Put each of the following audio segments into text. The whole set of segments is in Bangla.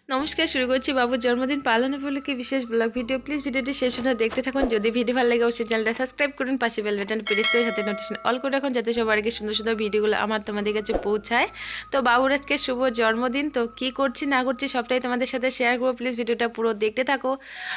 নমস্কার, শুরু করছি বাবুর জন্মদিন পালন উপলক্ষে বিশেষ ব্লগ ভিডিও। প্লিজ ভিডিওটি শেষ পর্যন্ত দেখতে থাকুন। যদি ভিডিও ভালো লাগে অবশ্যই চ্যানেলটা সাবস্ক্রাইব করুন, পাশে বেল বাটন প্রেস করে সাথে নোটিফিকেশন অল করে রাখুন, যাতে সবার আগে সুন্দর সুন্দর ভিডিওগুলো আমার তোমাদের কাছে পৌঁছায়। তো বাবুর আজকে শুভ জন্মদিন, তো কি করছি না করছি সবটাই তোমাদের সাথে শেয়ার করবো। প্লিজ ভিডিওটা পুরো দেখতে থাকো।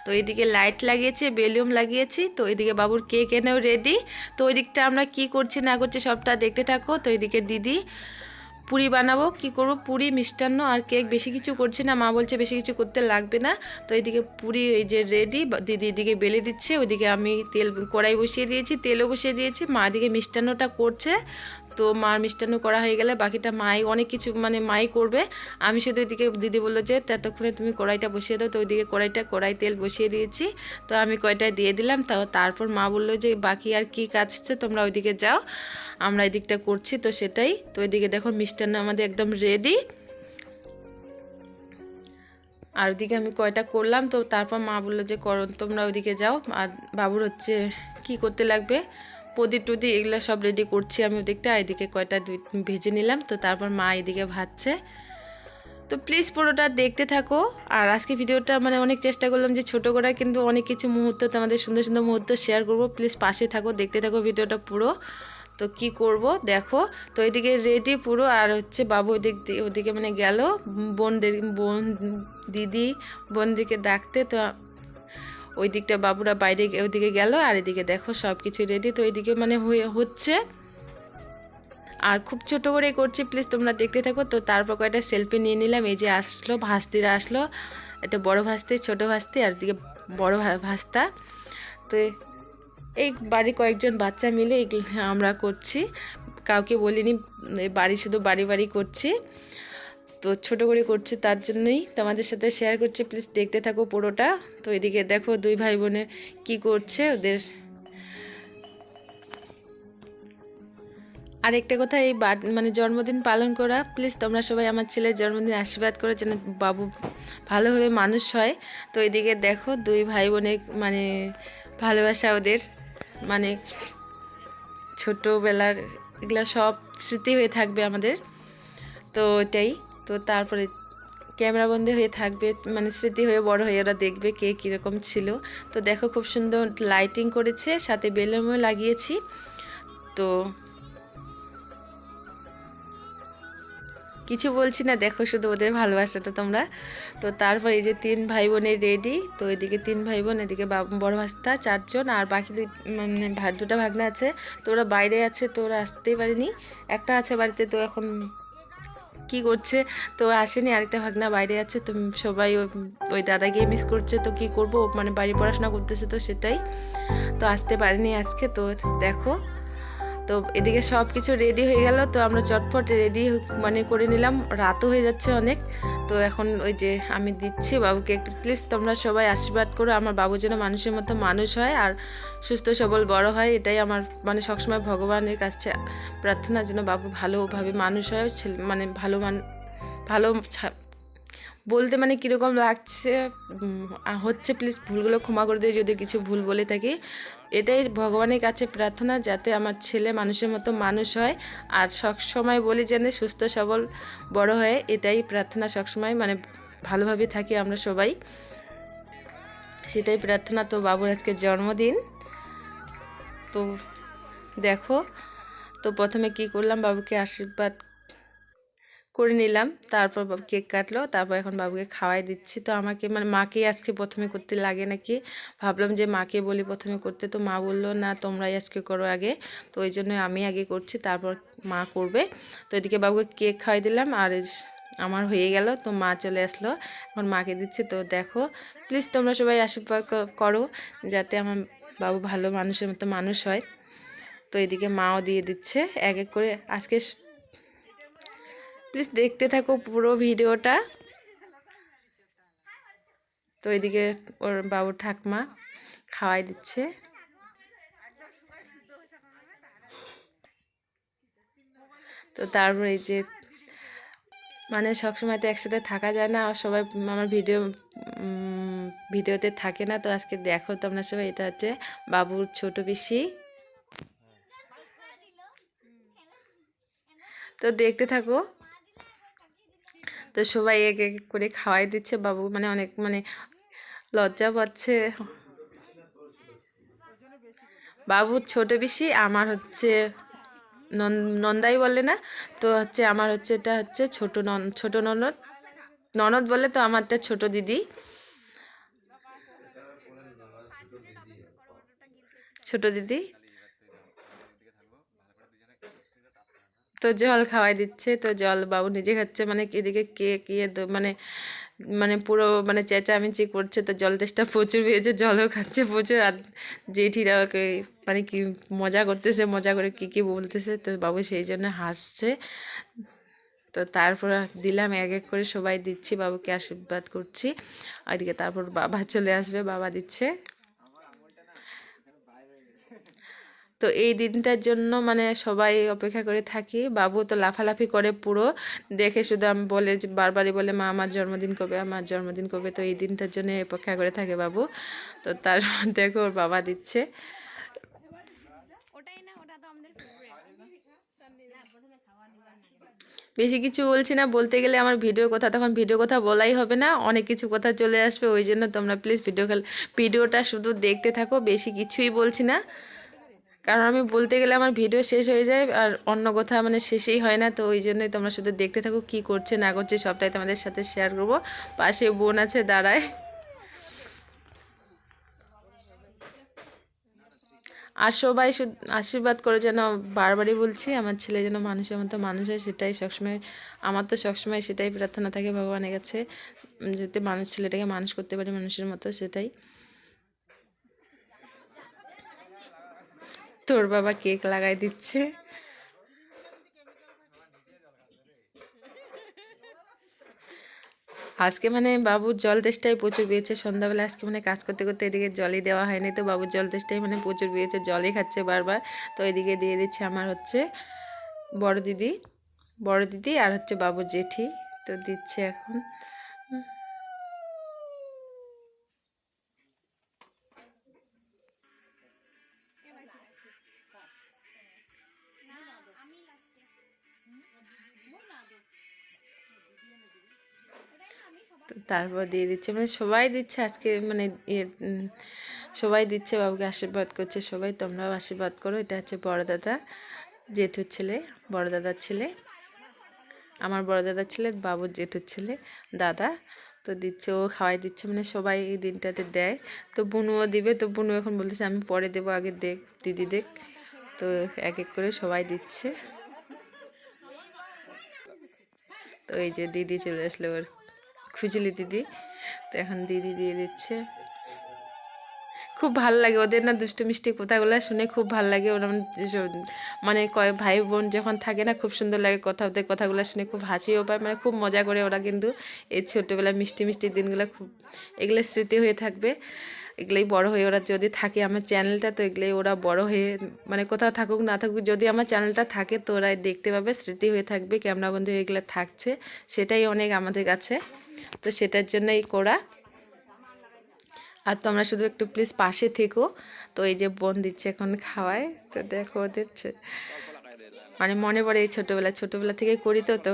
তো এইদিকে লাইট লাগিয়েছি, বেলুন লাগিয়েছি, তো এইদিকে বাবুর কেক এনেও রেডি। তো ওই দিকটা আমরা কি করছি না করছি সবটা দেখতে থাকো। তো এইদিকে দিদি পুরি বানাবো, কি করব, পুরি মিষ্টান্ন আর কেক, বেশি কিছু করছি না, মা বলছে বেশি কিছু করতে লাগবে না। তো এইদিকে পুরি এই যে রেডি, দিদি এদিকে বেলে দিচ্ছে, ওইদিকে আমি তেল কড়াই বসিয়ে দিয়েছি, তেলও বসিয়ে দিয়েছি, মা এদিকে মিষ্টান্নটা করছে। তো মার মিষ্টান্ন করা হয়ে গেলে বাকিটা মাই অনেক কিছু মাই করবে। আমি শুধু এদিকে দিদি বললো যে ততক্ষণে তুমি কড়াইটা বসিয়ে দাও। তো ওইদিকে কড়াই তেল বসিয়ে দিয়েছি, তো আমি কড়াইটায় দিয়ে দিলাম। তারপর মা বললো যে বাকি আর কি কাজ আছে তোমরা ওইদিকে যাও, আমরা এদিকটা করছি। তো সেটাই, তো এদিকে দেখো মিষ্টান্ন আমাদের একদম রেডি। আর ওইদিকে আমি কয়টা করলাম, তো তারপর মা বললো যে করো তোমরা ওইদিকে যাও। আর বাবুর হচ্ছে কি করতে লাগবে, প্রদীপ টদি এগুলো সব রেডি করছি আমি ওদিকটা। এদিকে কয়টা ভেজে নিলাম, তো তারপর মা এদিকে ভাজছে। তো প্লিজ পুরোটা দেখতে থাকো। আর আজকে ভিডিওটা অনেক চেষ্টা করলাম যে ছোটো করা, কিন্তু অনেক কিছু মুহূর্ত তোমাদের সুন্দর সুন্দর মুহূর্ত শেয়ার করব। প্লিজ পাশে থাকো, দেখতে থাকো ভিডিওটা পুরো। তো কি করব দেখো। তো এদিকে রেডি পুরো, আর হচ্ছে বাবু ওদিকে গেল বোন দিদি বোনদিকে ডাকতে। তো ওই দিকটা বাবুরা বাইরে ওইদিকে গেল, আর এদিকে দেখো সব কিছু রেডি। তো এইদিকে হচ্ছে, আর খুব ছোট করে করছি, প্লিজ তোমরা দেখতে থাকো। তো তারপর কয়েকটা সেলফি নিয়ে নিলাম। এই যে আসলো ভাস্তিরা আসলো, একটা বড় ভাস্তি, ছোট ভাস্তি, আর দিকে বড় ভাস্তা। তো এই বাড়ি কয়েকজন বাচ্চা মিলে আমরা করছি, কাউকে বলিনি, বাড়ি শুধু বাড়ি বাড়ি করছি। তো ছোট করে করছি, তার জন্যই তোমাদের সাথে শেয়ার করছি। প্লিজ দেখতে থাকো পুরোটা। তো এদিকে দেখো দুই ভাই বোনের কি করছে ওদের। আর একটা কথা, এই জন্মদিন পালন করা, প্লিজ তোমরা সবাই আমার ছেলের জন্মদিন আশীর্বাদ করে যেন বাবু ভালোভাবে মানুষ হয়। তো এদিকে দেখো দুই ভাই বোনের ভালোবাসা ওদের, মানে ছোটোবেলার এগুলা সব স্মৃতি হয়ে থাকবে আমাদের। তো ওটাই, তো তারপরে ক্যামেরাবন্দি হয়ে থাকবে, স্মৃতি হয়ে বড় হয়ে ওরা দেখবে কে কীরকম ছিল। তো দেখো খুব সুন্দর লাইটিং করেছে, সাথে বেলুনও লাগিয়েছি। তো কিছু বলছি না, দেখো শুধু ওদের ভালোবাসাটা তোমরা। তো তারপর এই যে তিন ভাই বোনের রেডি। তো এদিকে তিন ভাই বোন, এদিকে বড় ভাস্তা চারজন, আর বাকি দুটা ভাগনা আছে। তো ওরা বাইরে আছে, তো ওরা আসতেই পারেনি। একটা আছে বাড়িতে, তো এখন কি করছে, তো আসেনি। আরেকটা ভাগনা বাইরে আছে। তো সবাই ওই দাদাকে মিস করছে। তো কি করব, বাড়ি পড়াশোনা করতেছে, তো সেটাই, তো আসতে পারেনি আজকে। তো দেখো, তো এদিকে সব কিছু রেডি হয়ে গেল। তো আমরা চটপট রেডি করে নিলাম, রাতও হয়ে যাচ্ছে অনেক। তো এখন ওই যে আমি দিচ্ছি বাবুকে একটু, প্লিজ তোমরা সবাই আশীর্বাদ করো আমার বাবু যেন মানুষের মতো মানুষ হয় আর সুস্থ সবল বড় হয়। এটাই আমার সবসময় ভগবানের কাছে প্রার্থনা, যেন বাবু ভালোভাবে মানুষ হয়, ছেলে ভালো বলতে কীরকম লাগছে হচ্ছে, প্লিজ ভুলগুলো ক্ষমা করে দিয়ে যদি কিছু ভুল বলে থাকি। এটাই ভগবানের কাছে প্রার্থনা, যাতে আমার ছেলে মানুষের মতো মানুষ হয় আর সবসময় বলি যেন সুস্থ সবল বড় হয়। এটাই প্রার্থনা সবসময়, ভালোভাবে থাকি আমরা সবাই, সেটাই প্রার্থনা। তো বাবুর আজকে জন্মদিন। তো দেখো, তো প্রথমে কি করলাম, বাবুকে আশীর্বাদ করে নিলাম, তারপর কেক কাটলো, তারপর এখন বাবুকে খাওয়াই দিচ্ছি। তো আমাকে মাকে আজকে প্রথমে করতে লাগে নাকি, ভাবলাম যে মাকে বলি প্রথমে করতে। তো মা বললো না, তোমরাই আজকে করো আগে। তো ওই জন্য আমি আগে করছি, তারপর মা করবে। তো এদিকে বাবুকে কেক খাওয়াই দিলাম, আর আমার হয়ে গেল। তো মা চলে আসলো, এখন মাকে দিচ্ছে। তো দেখো প্লিজ তোমরা সবাই আশীর্বাদ করো, যাতে আমার বাবু ভালো মানুষের মতো মানুষ হয়। তো এদিকে মাও দিয়ে দিচ্ছে এক এক করে আজকে। প্লিজ দেখতে থাকো পুরো ভিডিওটা। তো এদিকে ওর বাবুর ঠাকমা খাওয়াই দিচ্ছে। তো তারপর এই যে সবসময় তো একসাথে থাকা যায় না, সবাই আমার ভিডিওতে থাকে না। তো আজকে দেখো তোমরা সবাই, এটা হচ্ছে বাবুর ছোট পিসি। তো দেখতে থাকো। তো সবাই এক এক করে খাওয়াই দিচ্ছে, বাবু মানে অনেক মানে লজ্জা পাচ্ছে। বাবু ছোট বেশি, আমার হচ্ছে নন্দাই বলে না, তো হচ্ছে আমার হচ্ছে এটা হচ্ছে ছোট ননদ। ননদ বলে তো আমারটা ছোট দিদি, ছোট দিদি। তো জল খাওয়াই দিচ্ছে, তো জল বাবু নিজে খাচ্ছে, মানে এদিকে কেক ইয়ে মানে মানে পুরো মানে চেঁচামেচি করছে, তো জল তেষ্টা প্রচুর পেয়েছে, জলও খাচ্ছে প্রচুর। আর জেঠিরা ওকে মানে কি মজা করতেছে, মজা করে কি কি বলতেছে, তো বাবু সেই জন্য হাসছে। তো তারপর দিলাম এক এক করে সবাই দিচ্ছি, বাবুকে আশীর্বাদ করছি। ওইদিকে তারপর বাবা চলে আসবে, বাবা দিচ্ছে। তো এই দিনটার জন্য মানে সবাই অপেক্ষা করে থাকি। বাবু তো লাফালাফি করে পুরো, দেখে শুধু আমি বলে যে বারবারই বলে মা আমার জন্মদিন কবে, আমার জন্মদিন কবে। তো এই দিনটার জন্য অপেক্ষা করে থাকে বাবু। তো তার দেখো ওর বাবা দিচ্ছে। বেশি কিছু বলছি না, বলতে গেলে আমার ভিডিও কথা তখন ভিডিও কথা বলাই হবে না, অনেক কিছু কথা চলে আসবে। ওই জন্য তোমরা প্লিজ ভিডিওটা শুধু দেখতে থাকো, বেশি কিছুই বলছি না, কারণ আমি বলতে গেলে আমার ভিডিও শেষ হয়ে যায় আর অন্য কথা মানে শেষই হয় না। তো ওই জন্যই তোমরা শুধু দেখতে থাকো, কি করছে না করছে সবটাই তোমাদের সাথে শেয়ার করবো। পাশে বোন আছে দাঁড়ায়, আর সবাই শুধু আশীর্বাদ করে, যেন বারবারই বলছি আমার ছেলে যেন মানুষের মতো মানুষ হয়, সেটাই সবসময় আমার তো সবসময় সেটাই প্রার্থনা থাকে ভগবানের কাছে, যাতে ছেলেটাকে মানুষ করতে পারি মানুষের মতো, সেটাই। তোর বাবা কেক লাগাই দিচ্ছে। আজকে মানে বাবুর জল তেষ্টাই প্রচুর পেয়েছে সন্ধ্যাবেলা, আজকে মানে কাজ করতে করতে এদিকে জলই দেওয়া হয়নি, তো বাবুর জল তেষ্টাই মানে প্রচুর পেয়েছে, জলই খাচ্ছে বারবার। তো এদিকে দিয়ে দিচ্ছে আমার হচ্ছে বড় দিদি, বড় দিদি আর হচ্ছে বাবুর জেঠি, তো দিচ্ছে এখন। তো তারপর দিয়ে দিচ্ছে মানে সবাই দিচ্ছে আজকে মানে সবাই দিচ্ছে, বাবুকে আশীর্বাদ করছে সবাই, তোমরাও আশীর্বাদ করো। এটা হচ্ছে বড় দাদা জেঠুর ছেলে, বড় দাদার ছেলে, আমার বড় দাদার ছেলে, বাবুর জেঠুর ছেলে দাদা। তো দিচ্ছে, ও খাওয়াই দিচ্ছে, মানে সবাই এই দিনটাতে দেয়। তো বুনুও দিবে, তো বুনু এখন বলতেছে আমি পরে দেবো, আগে দেখ দিদি দেখ। তো এক এক করে সবাই দিচ্ছে। তো এই যে দিদি চলে আসলো, ওর খুজলি দিদি, তো এখন দিদি দিয়ে দিচ্ছে। খুব ভালো লাগে ওদের না দুষ্টু মিষ্টি কথাগুলো শুনে, খুব ভালো লাগে। ওরা মানে কয় ভাই বোন যখন থাকে না, খুব সুন্দর লাগে কথা, ওদের কথাগুলো শুনে খুব হাসিও পায়, মানে খুব মজা করে ওরা। কিন্তু এই ছোটোবেলায় মিষ্টি মিষ্টি দিনগুলো খুব, এগুলো স্মৃতি হয়ে থাকবে, এগুলোই বড় হয়ে ওরা যদি থাকে আমার চ্যানেলটা, তো এগুলোই ওরা বড় হয়ে মানে কোথাও থাকুক না থাকুক, যদি আমার চ্যানেলটা থাকে তো ওরা দেখতে পাবে, স্মৃতি হয়ে থাকবে, ক্যামেরাবন্দি হয়ে এগুলো থাকছে, সেটাই অনেক আমাদের কাছে। তো সেটার জন্যই করা। আর তোমরা শুধু একটু প্লিজ পাশে থেকো। তো এই যে বোন দিচ্ছে এখন খাওয়ায়, তো দেখো ওদের মানে মনে পড়ে এই ছোটোবেলা থেকে করি, তো তো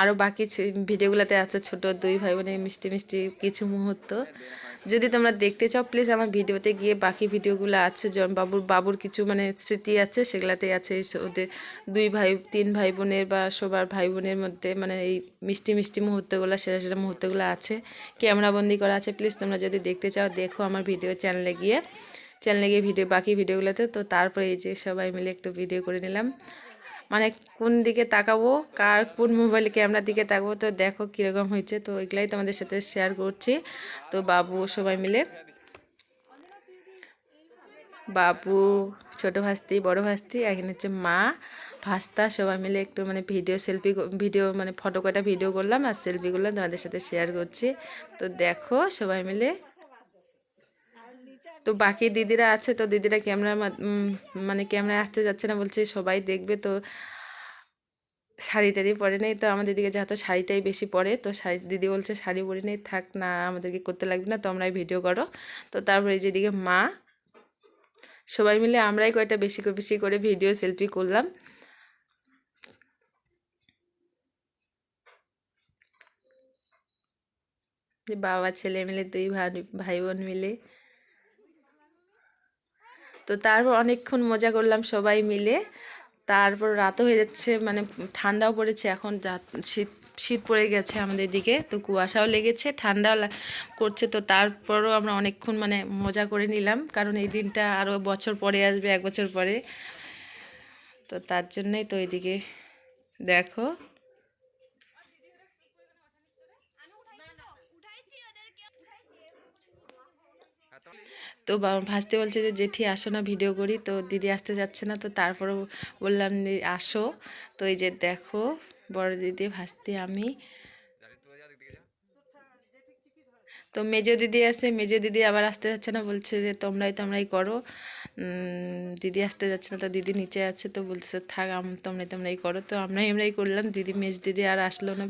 আরও বাকি ভিডিওগুলোতে আছে ছোট দুই ভাই বোনের মিষ্টি মিষ্টি কিছু মুহূর্ত। যদি তোমরা দেখতে চাও প্লিজ আমার ভিডিওতে গিয়ে বাকি ভিডিওগুলো আছে, বাবুর কিছু মানে স্মৃতি আছে, সেগুলাতেই আছে ওদের তিন ভাই বোনের বা সবার ভাই বোনের মধ্যে মানে এই মিষ্টি মিষ্টি মুহূর্তগুলো, সেরা মুহূর্তগুলো আছে, ক্যামেরাবন্দি করা আছে। প্লিজ তোমরা যদি দেখতে চাও দেখো আমার চ্যানেলে গিয়ে বাকি ভিডিওগুলোতে। তো তারপরে এই যে সবাই মিলে একটু ভিডিও করে নিলাম, মানে কোন দিকে তাকাবো, কোন মোবাইল ক্যামেরার দিকে তাকাবো, তো দেখো কীরকম হয়েছে। তো এগুলাই তোমাদের সাথে শেয়ার করছি। তো বাবু সবাই মিলে, বাবু, ছোট ভাস্তি, বড় ভাস্তি, এখানে হচ্ছে মা, ভাস্তা, সবাই মিলে একটু মানে ভিডিও মানে ফটো কটা ভিডিও করলাম, আর সেলফিগুলো তোমাদের সাথে শেয়ার করছি। তো দেখো সবাই মিলে। তো বাকি দিদিরা আছে, তো দিদিরা মানে ক্যামেরায় আসতে যাচ্ছে না, বলছে সবাই দেখবে। তো শাড়ি টাড়ি পরে নেই, তো আমাদের দিকে যেহেতু শাড়িটাই বেশি পরে, তো দিদি বলছে শাড়ি পরে নেই, থাক না আমাদেরকে করতে লাগবে না, তোমরাই ভিডিও করো। তো তারপরে যেদিকে মা, সবাই মিলে আমরাই কয়টা বেশি করে ভিডিও সেলফি করলাম। যে বাবা ছেলে মিলে দুই ভাই ভাই বোন মিলে। তো তারপর অনেকক্ষণ মজা করলাম সবাই মিলে। তারপর রাতও হয়ে যাচ্ছে, মানে ঠান্ডাও পড়েছে এখন, শীত শীত পড়ে গেছে আমাদের দিকে, তো কুয়াশাও লেগেছে, ঠান্ডাও করছে। তো তারপরও আমরা অনেকক্ষণ মানে মজা করে নিলাম, কারণ এই দিনটা আরও বছর পরে আসবে, 1 বছর পরে। তো তার জন্যই তো এইদিকে দেখো। তো ভাসতে বলছে যে জেঠি আসো না, ভিডিও করি। তো দিদি আসতে যাচ্ছে না, তো তারপরেও বললাম যে আসো। তো এই যে দেখো, বড় দিদি, ভাসতে, আমি। তো মেজো দিদি আছে, মেজো দিদি আবার আসতে যাচ্ছে না, বলছে যে তোমরাই করো। দিদি আসতে যাচ্ছে না, তো দিদি নিচে আছে, তো বলতেছে থাক তোমরাই করো। তো আমরাই করলাম, দিদি মেজ দিদি আর আসলো না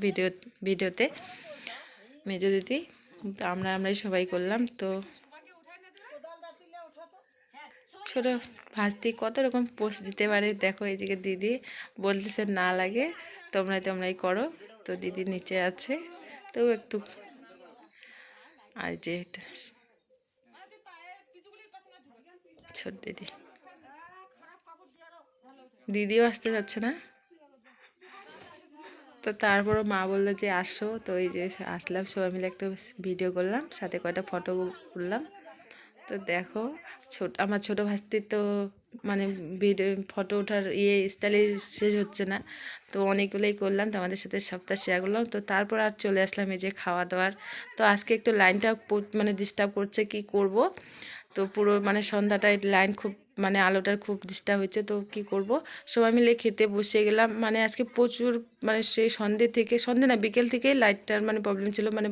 ভিডিওতে, মেজো দিদি। তো আমরাই সবাই করলাম। তো ছোটো ভাস্তি কত রকম পোস্ট দিতে পারে দেখো। এইদিকে দিদি বলতেছে না লাগে, তোমরাই করো। তো দিদি নিচে আছে, তো একটু। আর যে ছোট দিদি, দিদিও আসতে যাচ্ছে না। তো তারপরও মা বললো যে আসো। তো এই যে আসলাম, সবাই মিলে একটু ভিডিও করলাম, সাথে কয়টা ফটো করলাম। তো দেখো, আমার ছোটো ভাস্তির তো মানে ভিডিও ফটো ওঠার স্টাইলে শেষ হচ্ছে না। তো অনেকগুলোই করলাম, তো আমাদের সাথে সবটা শেয়ার করলাম। তো তারপর আর চলে আসলাম এই যে খাওয়া দাওয়ার। তো আজকে একটু লাইনটা মানে ডিস্টার্ব করছে, কি করব। তো পুরো মানে সন্ধ্যাটায় লাইন খুব মানে আলোটার খুব ডিস্টার্ব হচ্ছে, তো কি করব। সবাই মিলে খেতে বসে গেলাম। মানে আজকে প্রচুর মানে সেই সন্ধে না, বিকেল থেকেই লাইটটার মানে প্রবলেম ছিল মানে।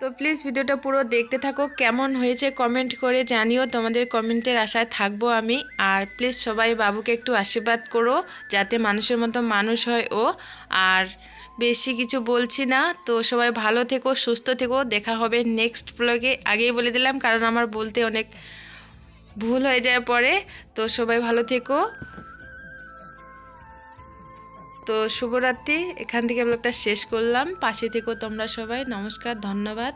তো প্লিজ ভিডিওটা পুরো দেখতে থাকো, কেমন হয়েছে কমেন্ট করে জানিও, তোমাদের কমেন্টের আশায় থাকবো আমি। আর প্লিজ সবাই বাবুকে একটু আশীর্বাদ করো, যাতে মানুষের মতো মানুষ হয় ও। আর বেশি কিছু বলছি না, তো সবাই ভালো থেকো, সুস্থ থেকো, দেখা হবে নেক্সট ব্লগে। আগেই বলে দিলাম, কারণ আমার বলতে অনেক ভুল হয়ে যায় পরে। তো সবাই ভালো থেকো। তো শুভরাত্রি, এখান থেকে ব্লগটা শেষ করলাম। পাশে থেকো তোমরা সবাই। নমস্কার, ধন্যবাদ।